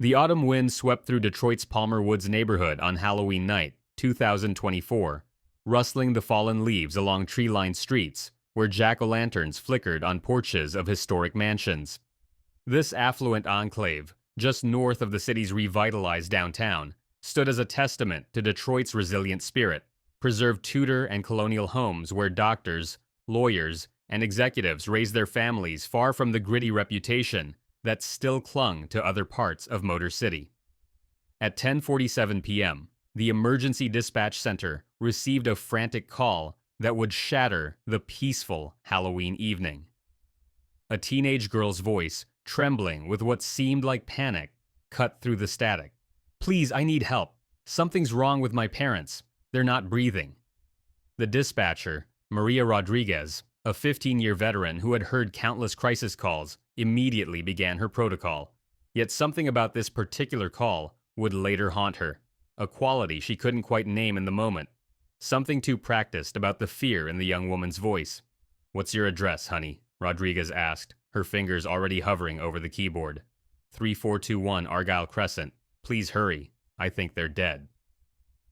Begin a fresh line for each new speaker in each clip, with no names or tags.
The autumn wind swept through Detroit's Palmer Woods neighborhood on Halloween night, 2024, rustling the fallen leaves along tree-lined streets where jack-o'-lanterns flickered on porches of historic mansions. This affluent enclave, just north of the city's revitalized downtown, stood as a testament to Detroit's resilient spirit, preserved Tudor and colonial homes where doctors, lawyers, and executives raised their families far from the gritty reputation that still clung to other parts of Motor City. At 10:47 p.m., the Emergency Dispatch Center received a frantic call that would shatter the peaceful Halloween evening. A teenage girl's voice, trembling with what seemed like panic, cut through the static. "Please, I need help. Something's wrong with my parents. They're not breathing." The dispatcher, Maria Rodriguez, a 15-year veteran who had heard countless crisis calls, immediately began her protocol. Yet something about this particular call would later haunt her, a quality she couldn't quite name in the moment. Something too practiced about the fear in the young woman's voice. "What's your address, honey?" Rodriguez asked, her fingers already hovering over the keyboard. 3421 Argyle Crescent. Please hurry. I think they're dead."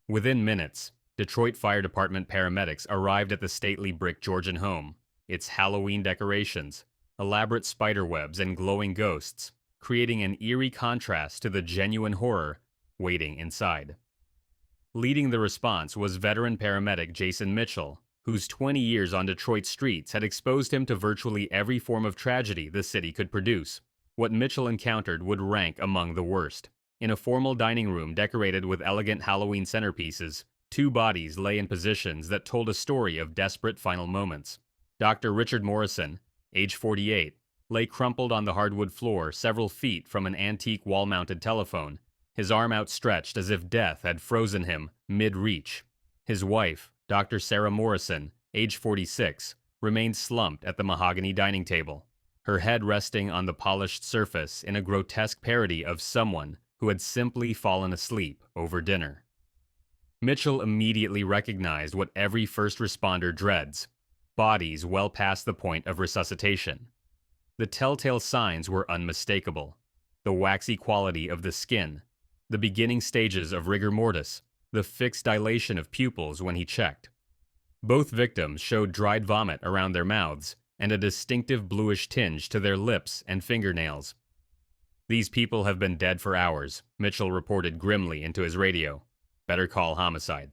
Within minutes, Detroit Fire Department paramedics arrived at the stately brick Georgian home, its Halloween decorations, elaborate spiderwebs, and glowing ghosts, creating an eerie contrast to the genuine horror waiting inside. Leading the response was veteran paramedic Jason Mitchell, whose 20 years on Detroit streets had exposed him to virtually every form of tragedy the city could produce. What Mitchell encountered would rank among the worst. In a formal dining room decorated with elegant Halloween centerpieces, two bodies lay in positions that told a story of desperate final moments. Dr. Richard Morrison, age 48, lay crumpled on the hardwood floor several feet from an antique wall-mounted telephone, his arm outstretched as if death had frozen him mid-reach. His wife, Dr. Sarah Morrison, age 46, remained slumped at the mahogany dining table, her head resting on the polished surface in a grotesque parody of someone who had simply fallen asleep over dinner. Mitchell immediately recognized what every first responder dreads: bodies well past the point of resuscitation. The telltale signs were unmistakable: the waxy quality of the skin, the beginning stages of rigor mortis, the fixed dilation of pupils when he checked. Both victims showed dried vomit around their mouths and a distinctive bluish tinge to their lips and fingernails. "These people have been dead for hours," Mitchell reported grimly into his radio. "Better call homicide."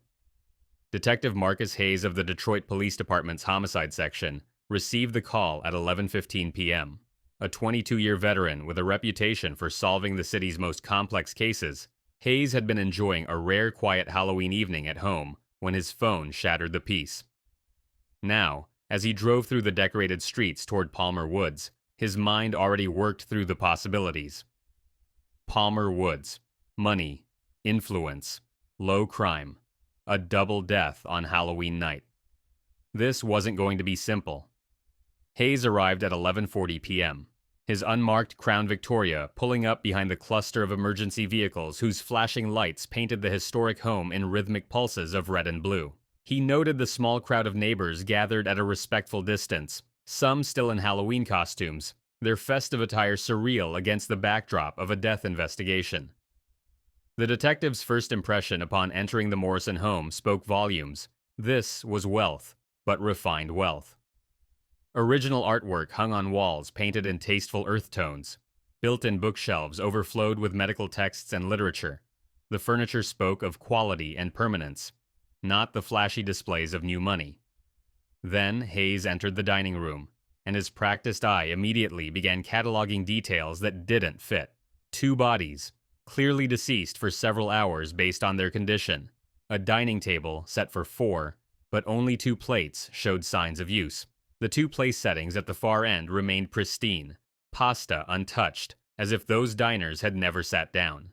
Detective Marcus Hayes of the Detroit Police Department's homicide section received the call at 11:15 p.m. A 22-year veteran with a reputation for solving the city's most complex cases, Hayes had been enjoying a rare quiet Halloween evening at home when his phone shattered the peace. Now, as he drove through the decorated streets toward Palmer Woods, his mind already worked through the possibilities. Palmer Woods. Money. Influence. Low crime. A double death on Halloween night. This wasn't going to be simple. Hayes arrived at 11:40 p.m., his unmarked Crown Victoria pulling up behind the cluster of emergency vehicles whose flashing lights painted the historic home in rhythmic pulses of red and blue. He noted the small crowd of neighbors gathered at a respectful distance, some still in Halloween costumes, their festive attire surreal against the backdrop of a death investigation. The detective's first impression upon entering the Morrison home spoke volumes. This was wealth, but refined wealth. Original artwork hung on walls painted in tasteful earth tones. Built-in bookshelves overflowed with medical texts and literature. The furniture spoke of quality and permanence, not the flashy displays of new money. Then Hayes entered the dining room, and his practiced eye immediately began cataloging details that didn't fit. Two bodies, clearly deceased for several hours based on their condition. A dining table set for 4, but only 2 plates showed signs of use. The 2 place settings at the far end remained pristine, pasta untouched, as if those diners had never sat down.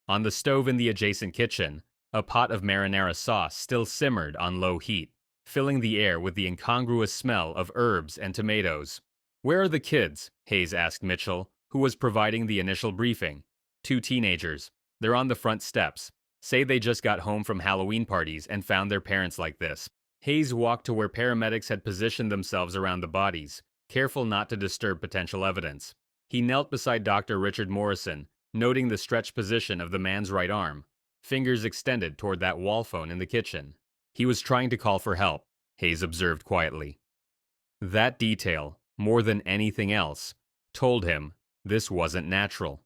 On the stove in the adjacent kitchen, a pot of marinara sauce still simmered on low heat, filling the air with the incongruous smell of herbs and tomatoes. "Where are the kids?" Hayes asked Mitchell, who was providing the initial briefing. 2 teenagers. They're on the front steps. Say they just got home from Halloween parties and found their parents like this. Hayes walked to where paramedics had positioned themselves around the bodies, careful not to disturb potential evidence. He knelt beside Dr. Richard Morrison, noting the stretched position of the man's right arm, fingers extended toward that wall phone in the kitchen. He was trying to call for help, Hayes observed quietly. That detail, more than anything else, told him this wasn't natural.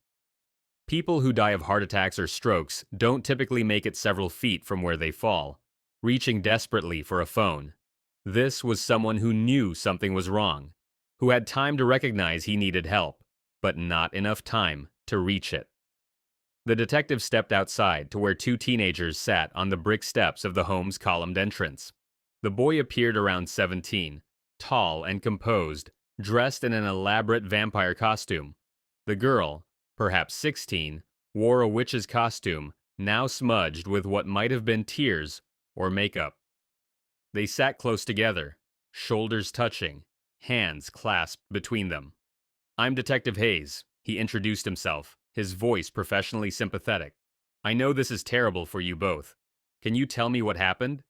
People who die of heart attacks or strokes don't typically make it several feet from where they fall, reaching desperately for a phone. This was someone who knew something was wrong, who had time to recognize he needed help, but not enough time to reach it. The detective stepped outside to where two teenagers sat on the brick steps of the home's columned entrance. The boy appeared around 17, tall and composed, dressed in an elaborate vampire costume. The girl, perhaps 16, wore a witch's costume, now smudged with what might have been tears or makeup. They sat close together, shoulders touching, hands clasped between them. "I'm Detective Hayes," he introduced himself, his voice professionally sympathetic. "I know this is terrible for you both. Can you tell me what happened?"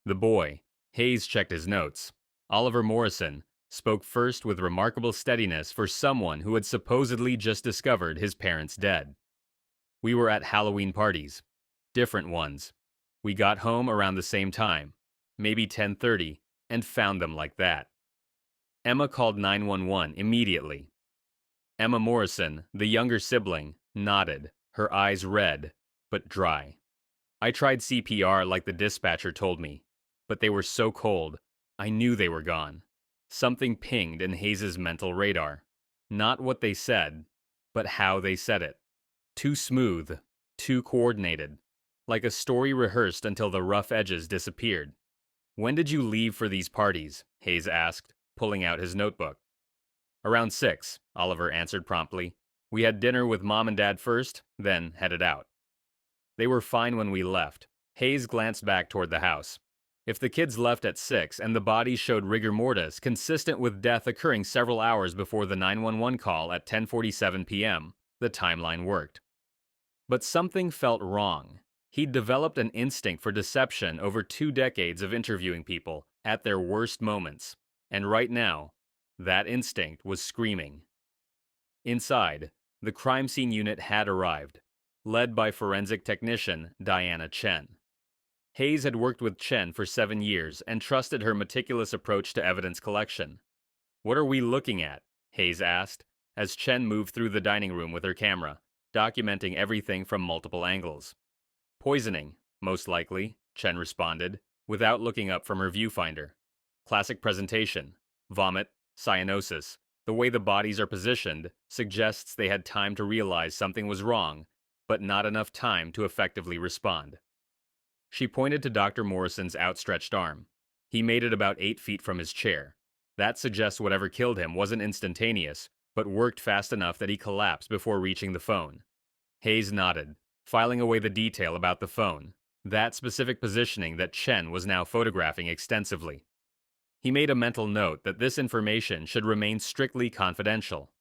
The boy, Hayes checked his notes. Oliver Morrison spoke first with remarkable steadiness for someone who had supposedly just discovered his parents dead. "We were at Halloween parties. Different ones. We got home around the same time, maybe 10:30, and found them like that." Emma called 911 immediately. Emma Morrison, the younger sibling, nodded, her eyes red, but dry. "I tried CPR like the dispatcher told me, but they were so cold, I knew they were gone." Something pinged in Hayes' mental radar. Not what they said, but how they said it. Too smooth, too coordinated, like a story rehearsed until the rough edges disappeared. "When did you leave for these parties?" Hayes asked, pulling out his notebook. "Around 6, Oliver answered promptly. "We had dinner with Mom and Dad first, then headed out." "They were fine when we left." Hayes glanced back toward the house. If the kids left at 6 and the bodies showed rigor mortis consistent with death occurring several hours before the 911 call at 10:47 p.m., the timeline worked. But something felt wrong. He'd developed an instinct for deception over 2 decades of interviewing people at their worst moments, and right now, that instinct was screaming. Inside, the crime scene unit had arrived, led by forensic technician Diana Chen. Hayes had worked with Chen for 7 years and trusted her meticulous approach to evidence collection. "What are we looking at?" Hayes asked, as Chen moved through the dining room with her camera, documenting everything from multiple angles. "Poisoning, most likely," Chen responded, without looking up from her viewfinder. "Classic presentation. Vomit, cyanosis. The way the bodies are positioned suggests they had time to realize something was wrong, but not enough time to effectively respond." She pointed to Dr. Morrison's outstretched arm. He made it about 8 feet from his chair. That suggests whatever killed him wasn't instantaneous, but worked fast enough that he collapsed before reaching the phone. Hayes nodded, filing away the detail about the phone, that specific positioning that Chen was now photographing extensively. He made a mental note that this information should remain strictly confidential.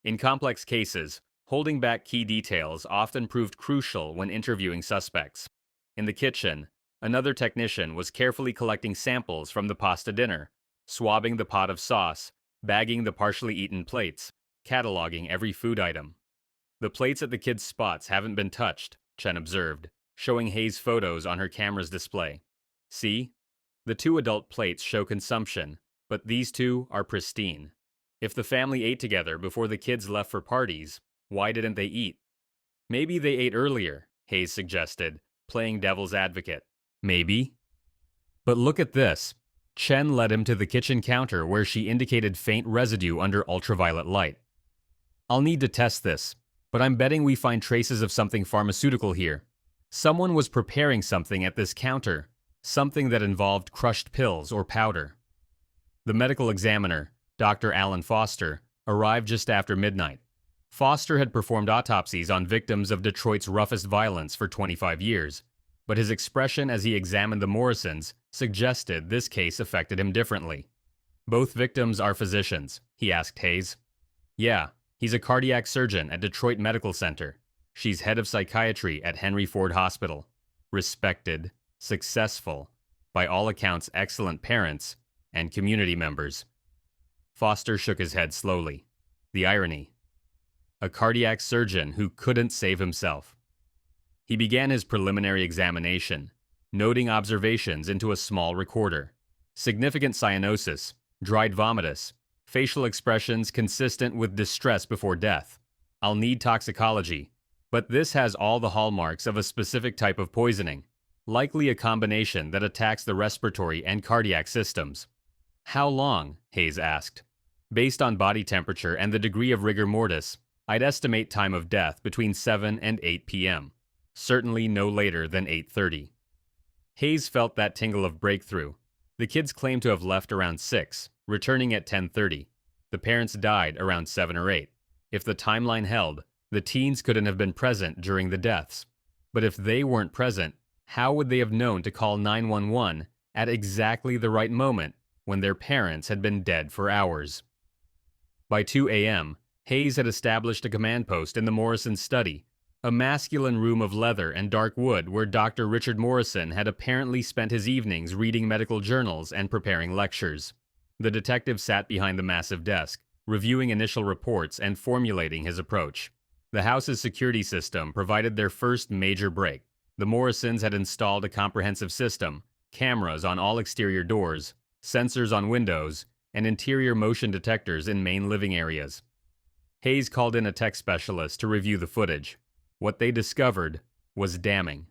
In complex cases, holding back key details often proved crucial when interviewing suspects. In the kitchen, another technician was carefully collecting samples from the pasta dinner, swabbing the pot of sauce, bagging the partially eaten plates, cataloging every food item. "The plates at the kids' spots haven't been touched," Chen observed, showing Hayes photos on her camera's display. "See? The 2 adult plates show consumption, but these 2 are pristine. If the family ate together before the kids left for parties, why didn't they eat?" "Maybe they ate earlier," Hayes suggested, playing devil's advocate. "Maybe. But look at this." Chen led him to the kitchen counter where she indicated faint residue under ultraviolet light. "I'll need to test this, but I'm betting we find traces of something pharmaceutical here. Someone was preparing something at this counter, something that involved crushed pills or powder." The medical examiner, Dr. Alan Foster, arrived just after midnight. Foster had performed autopsies on victims of Detroit's roughest violence for 25 years, but his expression as he examined the Morrisons suggested this case affected him differently. "Both victims are physicians?" he asked Hayes. "Yeah, he's a cardiac surgeon at Detroit Medical Center. She's head of psychiatry at Henry Ford Hospital. Respected, successful, by all accounts excellent parents, and community members." Foster shook his head slowly. The irony. a cardiac surgeon who couldn't save himself. He began his preliminary examination, noting observations into a small recorder. Significant cyanosis, dried vomitus, facial expressions consistent with distress before death. I'll need toxicology, but this has all the hallmarks of a specific type of poisoning, likely a combination that attacks the respiratory and cardiac systems. How long? Hayes asked. Based on body temperature and the degree of rigor mortis, I'd estimate time of death between 7 and 8 p.m., certainly no later than 8:30. Hayes felt that tingle of breakthrough. The kids claimed to have left around 6, returning at 10:30. The parents died around 7 or 8. If the timeline held, the teens couldn't have been present during the deaths. But if they weren't present, how would they have known to call 911 at exactly the right moment when their parents had been dead for hours? By 2 a.m., Hayes had established a command post in the Morrison study, a masculine room of leather and dark wood where Dr. Richard Morrison had apparently spent his evenings reading medical journals and preparing lectures. The detective sat behind the massive desk, reviewing initial reports and formulating his approach. The house's security system provided their first major break. The Morrisons had installed a comprehensive system, cameras on all exterior doors, sensors on windows, and interior motion detectors in main living areas. Hayes called in a tech specialist to review the footage. What they discovered was damning.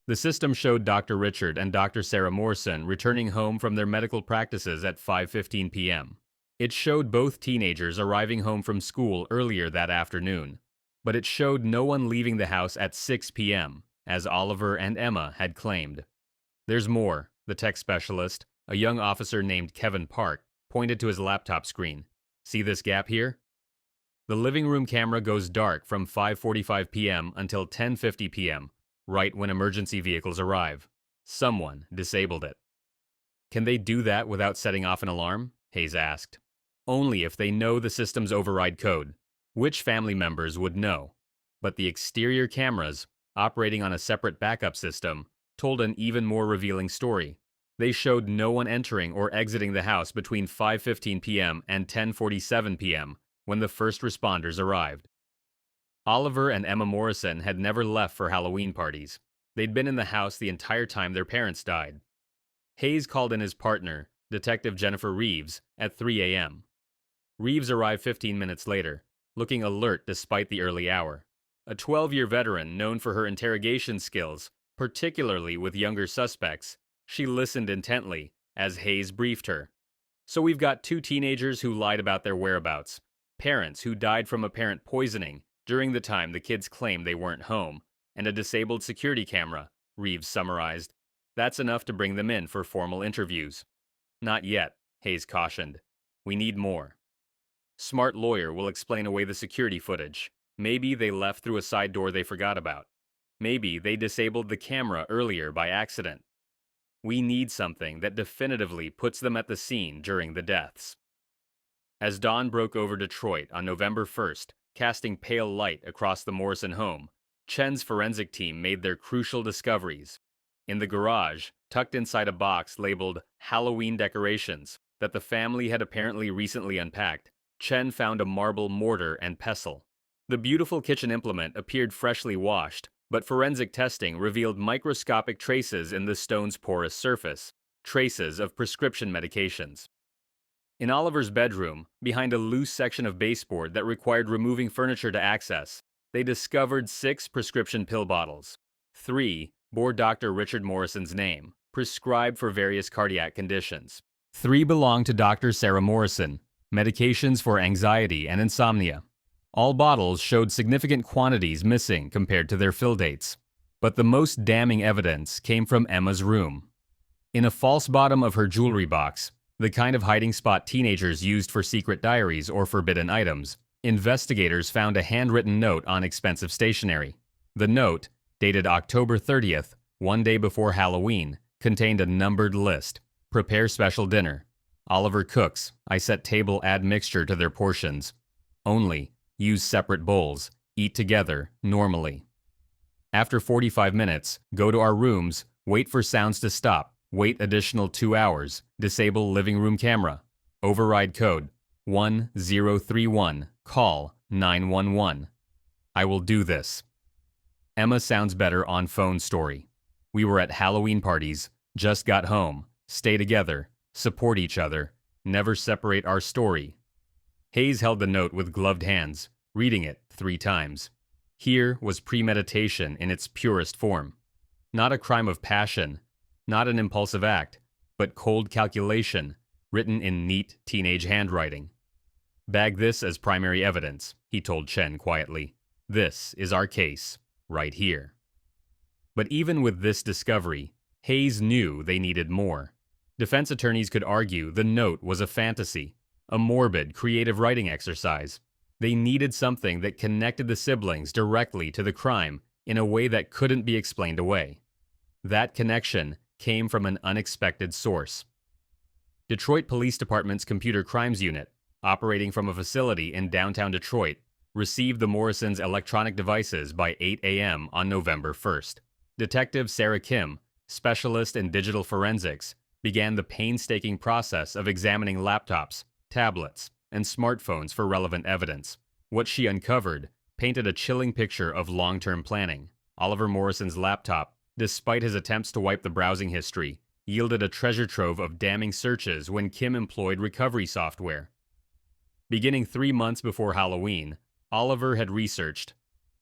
The system showed Dr. Richard and Dr. Sarah Morrison returning home from their medical practices at 5:15 p.m. It showed both teenagers arriving home from school earlier that afternoon, but it showed no one leaving the house at 6 p.m., as Oliver and Emma had claimed. There's more, the tech specialist, a young officer named Kevin Park, pointed to his laptop screen. See this gap here? The living room camera goes dark from 5:45 p.m. until 10:50 p.m., right when emergency vehicles arrive. Someone disabled it. Can they do that without setting off an alarm? Hayes asked. Only if they know the system's override code. Which family members would know? But the exterior cameras, operating on a separate backup system, told an even more revealing story. They showed no one entering or exiting the house between 5:15 p.m. and 10:47 p.m. when the first responders arrived. Oliver and Emma Morrison had never left for Halloween parties. They'd been in the house the entire time their parents died. Hayes called in his partner, Detective Jennifer Reeves, at 3 a.m. Reeves arrived 15 minutes later, looking alert despite the early hour. A 12-year veteran known for her interrogation skills, particularly with younger suspects, she listened intently as Hayes briefed her. So we've got 2 teenagers who lied about their whereabouts, parents who died from apparent poisoning during the time the kids claimed they weren't home, and a disabled security camera, Reeves summarized. That's enough to bring them in for formal interviews. Not yet, Hayes cautioned. We need more. Smart lawyer will explain away the security footage. Maybe they left through a side door they forgot about. Maybe they disabled the camera earlier by accident. We need something that definitively puts them at the scene during the deaths. As dawn broke over Detroit on November 1st, casting pale light across the Morrison home, Chen's forensic team made their crucial discoveries. In the garage, tucked inside a box labeled Halloween decorations that the family had apparently recently unpacked, Chen found a marble mortar and pestle. The beautiful kitchen implement appeared freshly washed, but forensic testing revealed microscopic traces in the stone's porous surface, traces of prescription medications. In Oliver's bedroom, behind a loose section of baseboard that required removing furniture to access, they discovered 6 prescription pill bottles. 3 bore Dr. Richard Morrison's name, prescribed for various cardiac conditions. 3 belonged to Dr. Sarah Morrison, medications for anxiety and insomnia. All bottles showed significant quantities missing compared to their fill dates. But the most damning evidence came from Emma's room. In a false bottom of her jewelry box, the kind of hiding spot teenagers used for secret diaries or forbidden items, investigators found a handwritten note on expensive stationery. The note, dated October 30th, one day before Halloween, contained a numbered list. Prepare special dinner. Oliver cooks. I set table, add mixture to their portions. Only, use separate bowls. Eat together, normally. After 45 minutes, go to our rooms, wait for sounds to stop. Wait additional 2 hours. Disable living room camera. Override code 1031. Call 911. I will do this. Emma sounds better on phone story. We were at Halloween parties, just got home, stay together, support each other, never separate our story. Hayes held the note with gloved hands, reading it 3 times. Here was premeditation in its purest form. Not a crime of passion, not an impulsive act, but cold calculation, written in neat teenage handwriting. Bag this as primary evidence, he told Chen quietly. This is our case, right here. But even with this discovery, Hayes knew they needed more. Defense attorneys could argue the note was a fantasy, a morbid, creative writing exercise. They needed something that connected the siblings directly to the crime in a way that couldn't be explained away. That connection came from an unexpected source. Detroit Police Department's Computer Crimes Unit, operating from a facility in downtown Detroit, received the Morrisons' electronic devices by 8 a.m. on November 1st. Detective Sarah Kim, specialist in digital forensics, began the painstaking process of examining laptops, tablets, and smartphones for relevant evidence. What she uncovered painted a chilling picture of long-term planning. Oliver Morrison's laptop, despite his attempts to wipe the browsing history, yielded a treasure trove of damning searches when Kim employed recovery software. Beginning 3 months before Halloween, Oliver had researched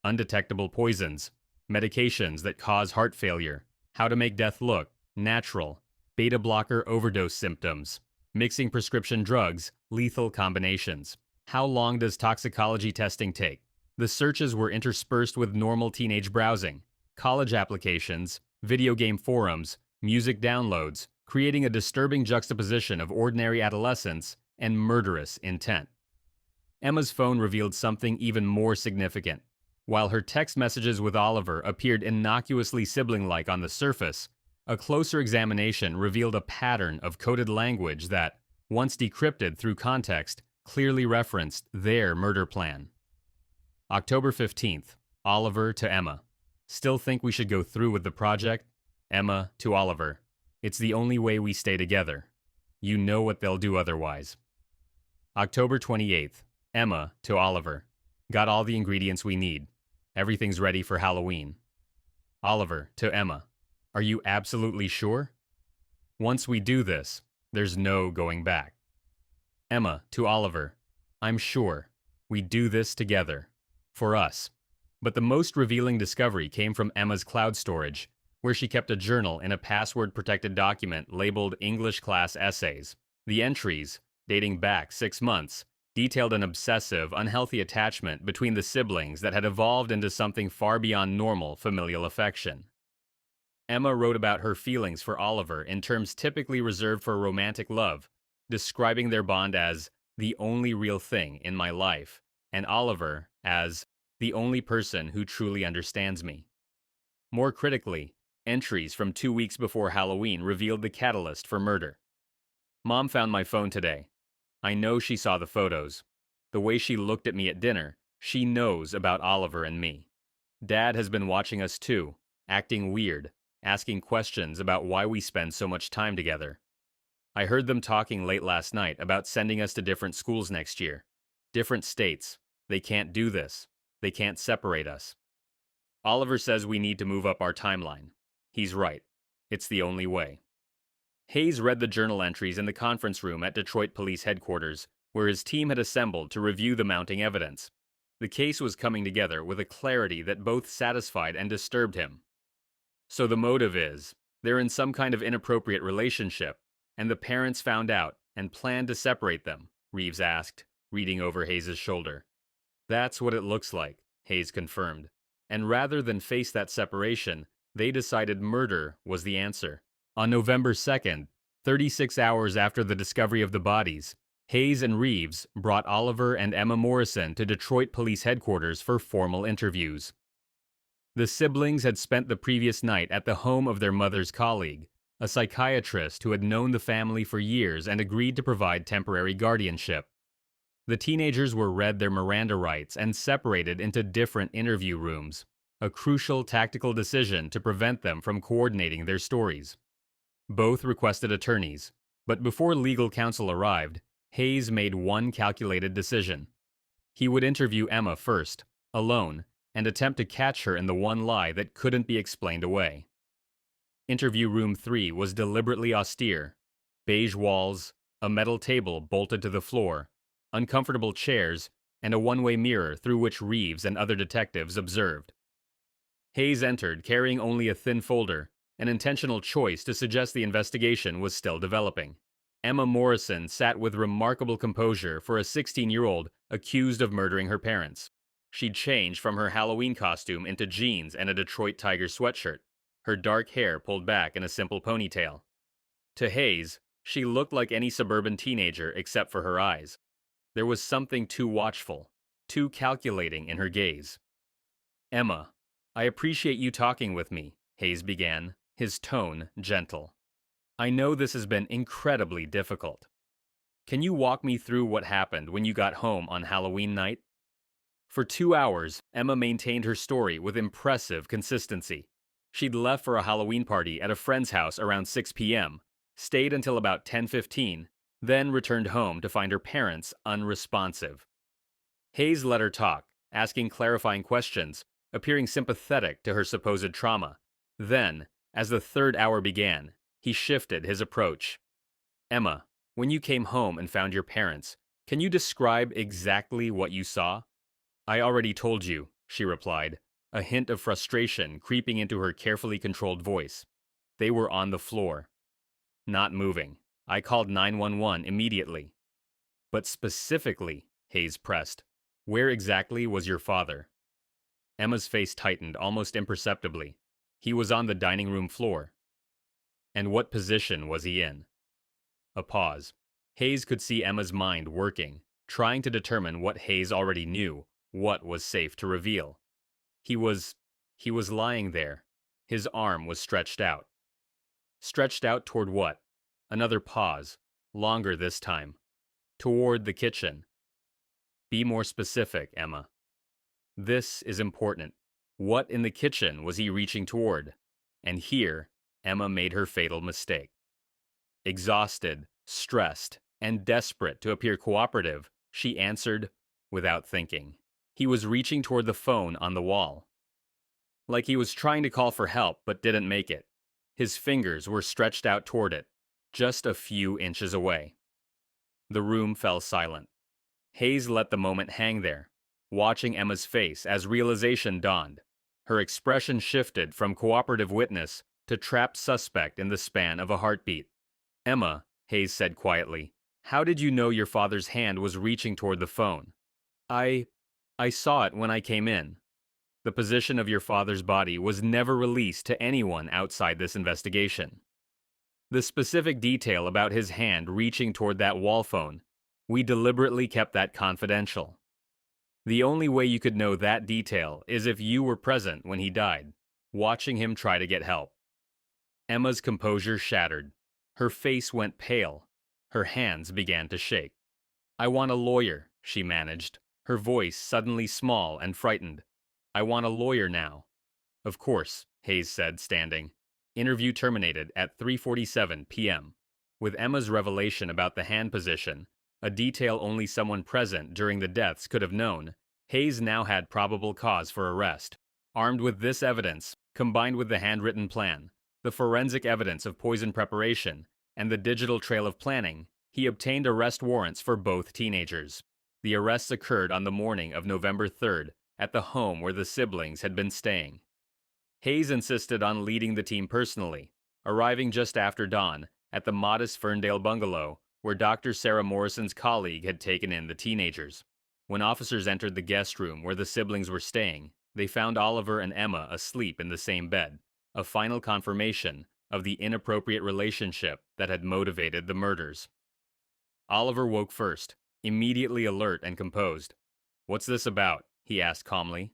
undetectable poisons, medications that cause heart failure, how to make death look natural, beta blocker overdose symptoms, mixing prescription drugs, lethal combinations. How long does toxicology testing take? The searches were interspersed with normal teenage browsing, college applications, video game forums, music downloads, creating a disturbing juxtaposition of ordinary adolescence and murderous intent. Emma's phone revealed something even more significant. While her text messages with Oliver appeared innocuously sibling-like on the surface, a closer examination revealed a pattern of coded language that, once decrypted through context, clearly referenced their murder plan. October 15th, Oliver to Emma. Still think we should go through with the project? Emma to Oliver. It's the only way we stay together. You know what they'll do otherwise. October 28th, Emma to Oliver. Got all the ingredients we need. Everything's ready for Halloween. Oliver to Emma. Are you absolutely sure? Once we do this, there's no going back. Emma to Oliver. I'm sure. We do this together. For us. But the most revealing discovery came from Emma's cloud storage, where she kept a journal in a password-protected document labeled English Class Essays. The entries, dating back 6 months, detailed an obsessive, unhealthy attachment between the siblings that had evolved into something far beyond normal familial affection. Emma wrote about her feelings for Oliver in terms typically reserved for romantic love, describing their bond as the only real thing in my life, and Oliver as the only person who truly understands me. More critically, entries from 2 weeks before Halloween revealed the catalyst for murder. Mom found my phone today. I know she saw the photos. The way she looked at me at dinner, she knows about Oliver and me. Dad has been watching us too, acting weird, asking questions about why we spend so much time together. I heard them talking late last night about sending us to different schools next year. Different states. They can't do this. They can't separate us. Oliver says we need to move up our timeline. He's right. It's the only way. Hayes read the journal entries in the conference room at Detroit Police Headquarters, where his team had assembled to review the mounting evidence. The case was coming together with a clarity that both satisfied and disturbed him. So the motive is, they're in some kind of inappropriate relationship, and the parents found out and planned to separate them, Reeves asked, reading over Hayes' shoulder. That's what it looks like, Hayes confirmed. And rather than face that separation, they decided murder was the answer. On November 2nd, 36 hours after the discovery of the bodies, Hayes and Reeves brought Oliver and Emma Morrison to Detroit Police Headquarters for formal interviews. The siblings had spent the previous night at the home of their mother's colleague, a psychiatrist who had known the family for years and agreed to provide temporary guardianship. The teenagers were read their Miranda rights and separated into different interview rooms, a crucial tactical decision to prevent them from coordinating their stories. Both requested attorneys, but before legal counsel arrived, Hayes made one calculated decision. He would interview Emma first, alone, and attempt to catch her in the one lie that couldn't be explained away. Interview room 3 was deliberately austere. Beige walls, a metal table bolted to the floor, uncomfortable chairs, and a one-way mirror through which Reeves and other detectives observed. Hayes entered carrying only a thin folder, an intentional choice to suggest the investigation was still developing. Emma Morrison sat with remarkable composure for a 16-year-old accused of murdering her parents. She'd changed from her Halloween costume into jeans and a Detroit Tigers sweatshirt, her dark hair pulled back in a simple ponytail. To Hayes, she looked like any suburban teenager except for her eyes. There was something too watchful, too calculating in her gaze. "Emma, I appreciate you talking with me," Hayes began, his tone gentle. "I know this has been incredibly difficult. Can you walk me through what happened when you got home on Halloween night?" For 2 hours, Emma maintained her story with impressive consistency. She'd left for a Halloween party at a friend's house around 6 p.m., stayed until about 10:15, then returned home to find her parents unresponsive. Hayes let her talk, asking clarifying questions, appearing sympathetic to her supposed trauma. Then, as the third hour began, he shifted his approach. "Emma, when you came home and found your parents, can you describe exactly what you saw?" "I already told you," she replied, a hint of frustration creeping into her carefully controlled voice. "They were on the floor, not moving. I called 911 immediately." "But specifically," Hayes pressed, "where exactly was your father?" Emma's face tightened almost imperceptibly. "He was on the dining room floor." "And what position was he in?" A pause. Hayes could see Emma's mind working, trying to determine what Hayes already knew, what was safe to reveal. He was lying there. His arm was stretched out. Stretched out toward what? Another pause, longer this time. Toward the kitchen. "Be more specific, Emma." "This is important. What in the kitchen was he reaching toward?" And here, Emma made her fatal mistake. Exhausted, stressed, and desperate to appear cooperative, she answered without thinking. He was reaching toward the phone on the wall. Like he was trying to call for help but didn't make it. His fingers were stretched out toward it, just a few inches away. The room fell silent. Hayes let the moment hang there, watching Emma's face as realization dawned. Her expression shifted from cooperative witness to trapped suspect in the span of a heartbeat. "Emma," Hayes said quietly, "how did you know your father's hand was reaching toward the phone?" I saw it when I came in." The position of your father's body was never released to anyone outside this investigation. The specific detail about his hand reaching toward that wall phone, we deliberately kept that confidential. The only way you could know that detail is if you were present when he died, watching him try to get help. Emma's composure shattered. Her face went pale. Her hands began to shake. "I want a lawyer," she managed, her voice suddenly small and frightened. "I want a lawyer now." "Of course," Hayes said, standing. Interview terminated at 3:47 p.m. With Emma's revelation about the hand position, a detail only someone present during the deaths could have known, Hayes now had probable cause for arrest. Armed with this evidence, combined with the handwritten plan, the forensic evidence of poison preparation, and the digital trail of planning, he obtained arrest warrants for both teenagers. The arrests occurred on the morning of November 3rd at the home where the siblings had been staying. Hayes insisted on leading the team personally, arriving just after dawn at the modest Ferndale bungalow where Dr. Sarah Morrison's colleague had taken in the teenagers. When officers entered the guest room where the siblings were staying, they found Oliver and Emma asleep in the same bed, a final confirmation of the inappropriate relationship that had motivated the murders. Oliver woke first, immediately alert and composed. "What's this about?" he asked calmly.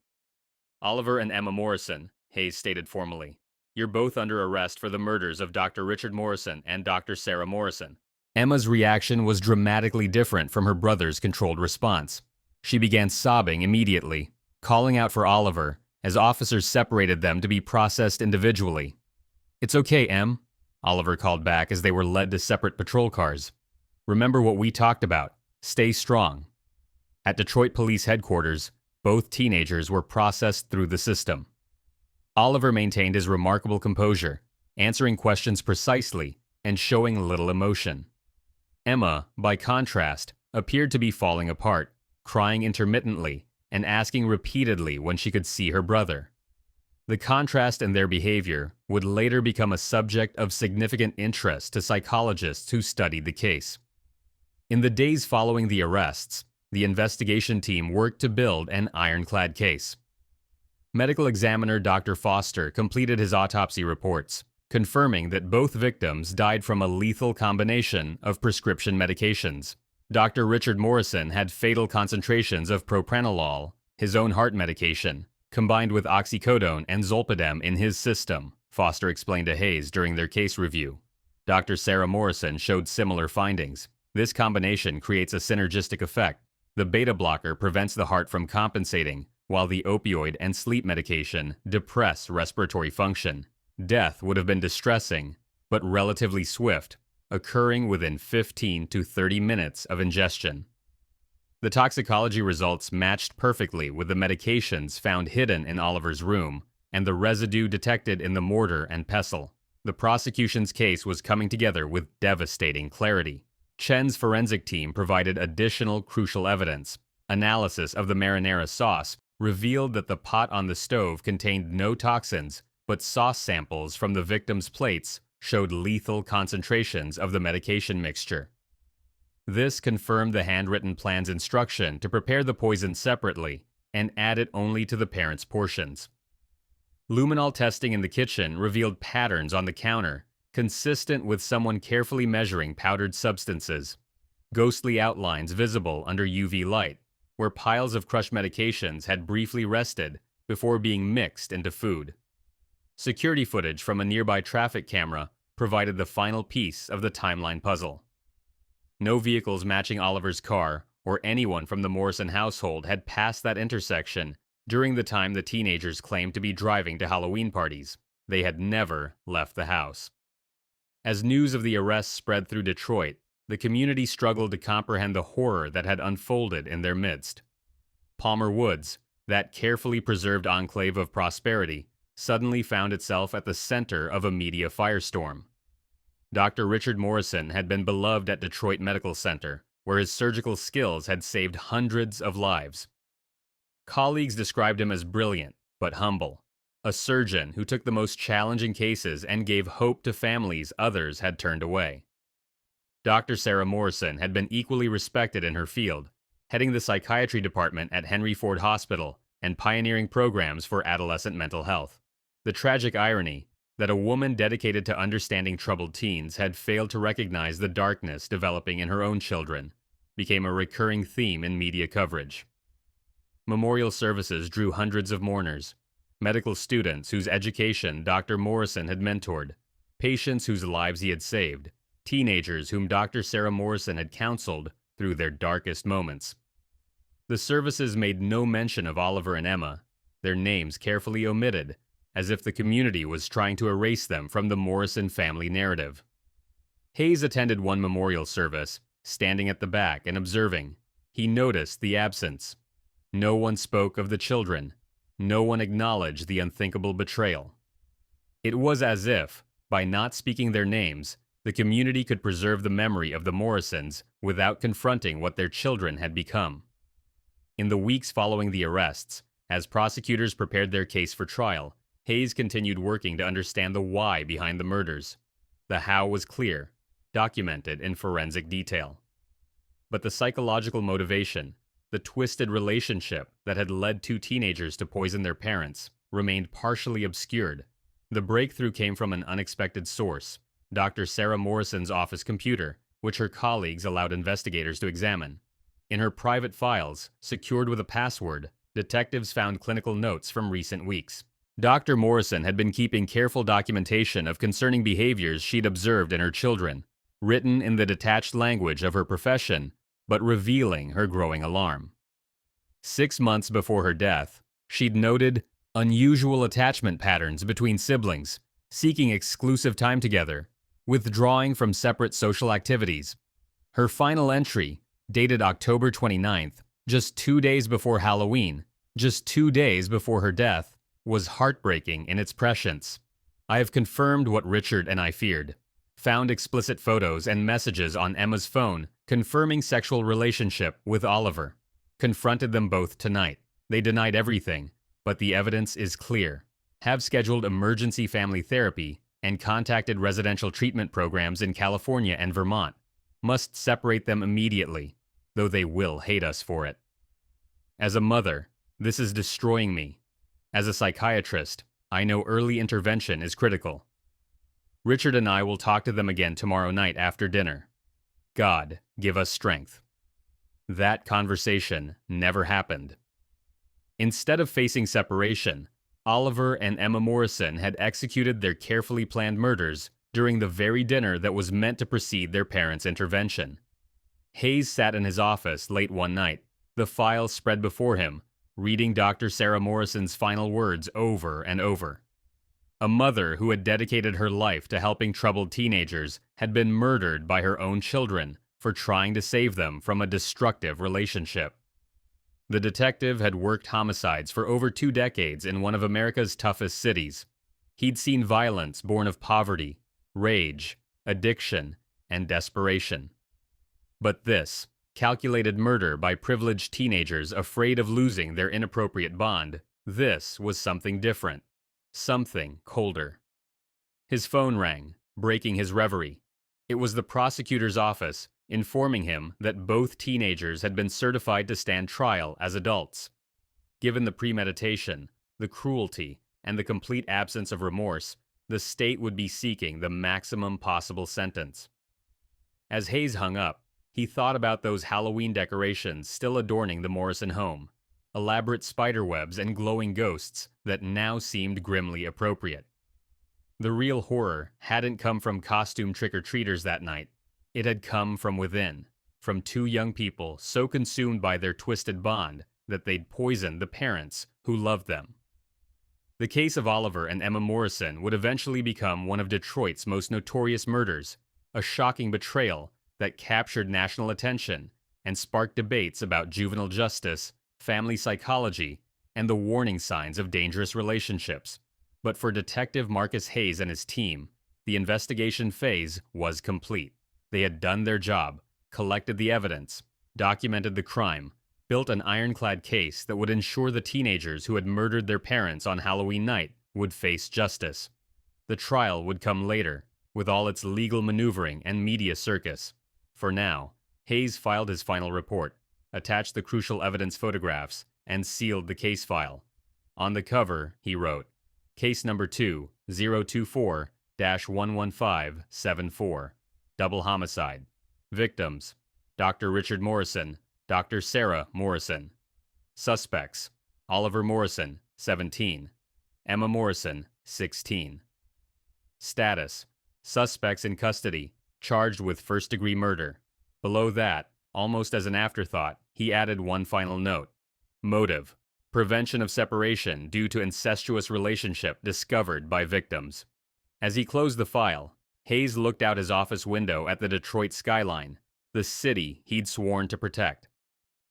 "Oliver and Emma Morrison," Hayes stated formally. "You're both under arrest for the murders of Dr. Richard Morrison and Dr. Sarah Morrison." Emma's reaction was dramatically different from her brother's controlled response. She began sobbing immediately, calling out for Oliver, as officers separated them to be processed individually. "It's okay, Em," Oliver called back as they were led to separate patrol cars. "Remember what we talked about. Stay strong." At Detroit Police Headquarters, both teenagers were processed through the system. Oliver maintained his remarkable composure, answering questions precisely and showing little emotion. Emma, by contrast, appeared to be falling apart, crying intermittently and asking repeatedly when she could see her brother. The contrast in their behavior would later become a subject of significant interest to psychologists who studied the case. In the days following the arrests, the investigation team worked to build an ironclad case. Medical examiner Dr. Foster completed his autopsy reports, confirming that both victims died from a lethal combination of prescription medications. Dr. Richard Morrison had fatal concentrations of propranolol, his own heart medication, combined with oxycodone and zolpidem in his system, Foster explained to Hayes during their case review. Dr. Sarah Morrison showed similar findings. This combination creates a synergistic effect. The beta blocker prevents the heart from compensating, while the opioid and sleep medication depress respiratory function. Death would have been distressing, but relatively swift, occurring within 15 to 30 minutes of ingestion. The toxicology results matched perfectly with the medications found hidden in Oliver's room and the residue detected in the mortar and pestle. The prosecution's case was coming together with devastating clarity. Chen's forensic team provided additional crucial evidence. Analysis of the marinara sauce revealed that the pot on the stove contained no toxins, but sauce samples from the victim's plates showed lethal concentrations of the medication mixture. This confirmed the handwritten plan's instruction to prepare the poison separately and add it only to the parents' portions. Luminol testing in the kitchen revealed patterns on the counter, consistent with someone carefully measuring powdered substances. Ghostly outlines visible under UV light, where piles of crushed medications had briefly rested before being mixed into food. Security footage from a nearby traffic camera provided the final piece of the timeline puzzle. No vehicles matching Oliver's car or anyone from the Morrison household had passed that intersection during the time the teenagers claimed to be driving to Halloween parties. They had never left the house. As news of the arrests spread through Detroit, the community struggled to comprehend the horror that had unfolded in their midst. Palmer Woods, that carefully preserved enclave of prosperity, suddenly found itself at the center of a media firestorm. Dr. Richard Morrison had been beloved at Detroit Medical Center, where his surgical skills had saved hundreds of lives. Colleagues described him as brilliant, but humble, a surgeon who took the most challenging cases and gave hope to families others had turned away. Dr. Sarah Morrison had been equally respected in her field, heading the psychiatry department at Henry Ford Hospital and pioneering programs for adolescent mental health. The tragic irony that a woman dedicated to understanding troubled teens had failed to recognize the darkness developing in her own children became a recurring theme in media coverage. Memorial services drew hundreds of mourners, medical students whose education Dr. Morrison had mentored, patients whose lives he had saved, teenagers whom Dr. Sarah Morrison had counseled through their darkest moments. The services made no mention of Oliver and Emma, their names carefully omitted, as if the community was trying to erase them from the Morrison family narrative. Hayes attended one memorial service, standing at the back and observing. He noticed the absence. No one spoke of the children. No one acknowledged the unthinkable betrayal. It was as if, by not speaking their names, the community could preserve the memory of the Morrisons without confronting what their children had become. In the weeks following the arrests, as prosecutors prepared their case for trial, Hayes continued working to understand the why behind the murders. The how was clear, documented in forensic detail. But the psychological motivation, the twisted relationship that had led two teenagers to poison their parents, remained partially obscured. The breakthrough came from an unexpected source, Dr. Sarah Morrison's office computer, which her colleagues allowed investigators to examine. In her private files, secured with a password, detectives found clinical notes from recent weeks. Dr. Morrison had been keeping careful documentation of concerning behaviors she'd observed in her children, written in the detached language of her profession, but revealing her growing alarm. 6 months before her death, she'd noted unusual attachment patterns between siblings, seeking exclusive time together, withdrawing from separate social activities. Her final entry, dated October 29th, Just 2 days before Halloween, just 2 days before her death, was heartbreaking in its prescience. I have confirmed what Richard and I feared. Found explicit photos and messages on Emma's phone confirming sexual relationship with Oliver. Confronted them both tonight. They denied everything, but the evidence is clear. Have scheduled emergency family therapy and contacted residential treatment programs in California and Vermont. Must separate them immediately, though they will hate us for it. As a mother, this is destroying me. As a psychiatrist, I know early intervention is critical. Richard and I will talk to them again tomorrow night after dinner. God, give us strength. That conversation never happened. Instead of facing separation, Oliver and Emma Morrison had executed their carefully planned murders during the very dinner that was meant to precede their parents' intervention. Hayes sat in his office late one night, the file spread before him, reading Dr. Sarah Morrison's final words over and over. A mother who had dedicated her life to helping troubled teenagers had been murdered by her own children for trying to save them from a destructive relationship. The detective had worked homicides for over 2 decades in one of America's toughest cities. He'd seen violence born of poverty, rage, addiction, and desperation. But this, calculated murder by privileged teenagers afraid of losing their inappropriate bond, this was something different, something colder. His phone rang, breaking his reverie. It was the prosecutor's office, informing him that both teenagers had been certified to stand trial as adults. Given the premeditation, the cruelty, and the complete absence of remorse, the state would be seeking the maximum possible sentence. As Hayes hung up, he thought about those Halloween decorations still adorning the Morrison home, elaborate spiderwebs and glowing ghosts that now seemed grimly appropriate. The real horror hadn't come from costume trick-or-treaters that night. It had come from within, from 2 young people so consumed by their twisted bond that they'd poisoned the parents who loved them. The case of Oliver and Emma Morrison would eventually become one of Detroit's most notorious murders, a shocking betrayal that captured national attention and sparked debates about juvenile justice, family psychology, and the warning signs of dangerous relationships. But for Detective Marcus Hayes and his team, the investigation phase was complete. They had done their job, collected the evidence, documented the crime, built an ironclad case that would ensure the teenagers who had murdered their parents on Halloween night would face justice. The trial would come later, with all its legal maneuvering and media circus. For now, Hayes filed his final report, attached the crucial evidence photographs, and sealed the case file. On the cover, he wrote, Case number 2, 024-11574. Double homicide. Victims: Dr. Richard Morrison, Dr. Sarah Morrison. Suspects: Oliver Morrison, 17. Emma Morrison, 16. Status: suspects in custody, charged with first-degree murder. Below that, almost as an afterthought, he added one final note. Motive: prevention of separation due to incestuous relationship discovered by victims. As he closed the file, Hayes looked out his office window at the Detroit skyline, the city he'd sworn to protect.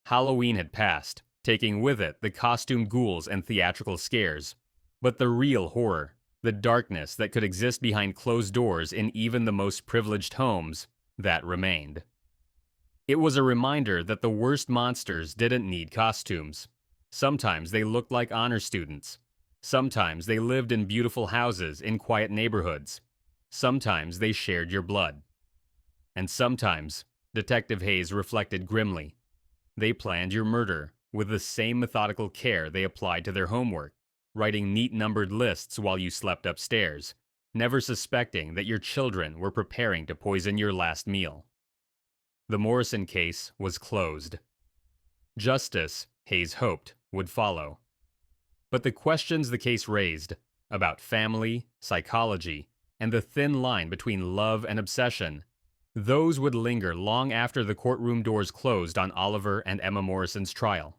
Halloween had passed, taking with it the costumed ghouls and theatrical scares. But the real horror, the darkness that could exist behind closed doors in even the most privileged homes, that remained. It was a reminder that the worst monsters didn't need costumes. Sometimes they looked like honor students. Sometimes they lived in beautiful houses in quiet neighborhoods. Sometimes they shared your blood. And sometimes, Detective Hayes reflected grimly, they planned your murder with the same methodical care they applied to their homework, writing neat numbered lists while you slept upstairs, never suspecting that your children were preparing to poison your last meal. The Morrison case was closed. Justice, Hayes hoped, would follow. But the questions the case raised about family, psychology, and the thin line between love and obsession, those would linger long after the courtroom doors closed on Oliver and Emma Morrison's trial.